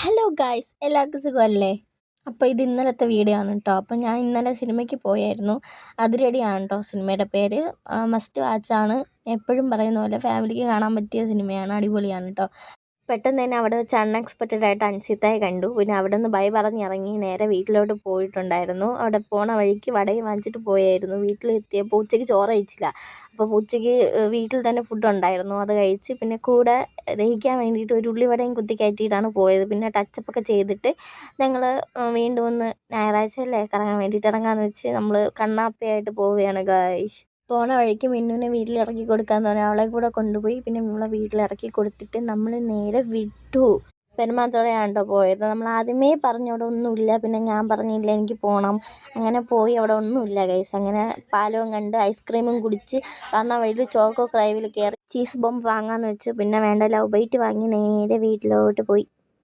Hello guys, എല്ലാവർക്കും സുഖമല്ലേ? അപ്പോൾ ഇത് ഇന്നലത്തെ വീഡിയോ ആണ് കേട്ടോ. അപ്പോൾ ഞാൻ ഇന്നലെ സിനിമയ്ക്ക് പോയായിരുന്നു. അതിരടിയാണ് കേട്ടോ സിനിമയുടെ പേര്. മസ്റ്റ് വാച്ചാണ്. എപ്പോഴും പറയുന്ന പോലെ ഫാമിലിക്ക് കാണാൻ പറ്റിയ സിനിമയാണ്. അടിപൊളിയാണ് കേട്ടോ. പെട്ടെന്ന് തന്നെ അവിടെ വെച്ച് അൺഎക്സ്പെക്റ്റഡ് ആയിട്ട് അൻസിത്തയെ കണ്ടു. പിന്നെ അവിടെ നിന്ന് ബൈ പറഞ്ഞിറങ്ങി നേരെ വീട്ടിലോട്ട് പോയിട്ടുണ്ടായിരുന്നു. അവിടെ പോണ വഴിക്ക് വടയും വാങ്ങിച്ചിട്ട് പോയായിരുന്നു. വീട്ടിലെത്തിയപ്പോൾ ഉച്ചയ്ക്ക് ചോറ് കഴിച്ചില്ല. അപ്പോൾ ഉച്ചയ്ക്ക് വീട്ടിൽ തന്നെ ഫുഡ് ഉണ്ടായിരുന്നു. അത് കഴിച്ച് പിന്നെ കൂടെ ദഹിക്കാൻ വേണ്ടിയിട്ട് ഒരു ഉള്ളിവടയും കുത്തി കയറ്റിയിട്ടാണ് പോയത്. പിന്നെ ടച്ചപ്പൊക്കെ ചെയ്തിട്ട് ഞങ്ങൾ വീണ്ടും ഒന്ന് ഞായറാഴ്ചയല്ലേ കറങ്ങാൻ വേണ്ടിയിട്ട് ഇറങ്ങാമെന്ന് വെച്ച് നമ്മൾ കണ്ണാപ്പയായിട്ട് പോവുകയാണ് ഗായ്സ്. പോണ വഴിക്ക് മിന്നുവിനെ വീട്ടിലിറക്കി കൊടുക്കാമെന്ന് പറഞ്ഞാൽ അവളെ കൂടെ കൊണ്ടുപോയി. പിന്നെ നമ്മളെ വീട്ടിലിറക്കി കൊടുത്തിട്ട് നമ്മൾ നേരെ വിട്ടു. പെരുമാത്തോടെയാണ് കേട്ടോ പോയത്. നമ്മൾ ആദ്യമേ പറഞ്ഞു അവിടെ ഒന്നുമില്ല. പിന്നെ ഞാൻ പറഞ്ഞില്ല എനിക്ക് പോകണം. അങ്ങനെ പോയി അവിടെ ഒന്നുമില്ല ഗൈസ്. അങ്ങനെ പാലവും കണ്ട് ഐസ്ക്രീമും കുടിച്ച് പറഞ്ഞ വഴിയിൽ ചോക്കോ ക്രൈവിൽ കയറി ചീസ് ബോംബ് വാങ്ങാമെന്ന് വെച്ച് പിന്നെ വേണ്ട ലവ് ബൈറ്റ് വാങ്ങി നേരെ വീട്ടിലോട്ട് പോയി.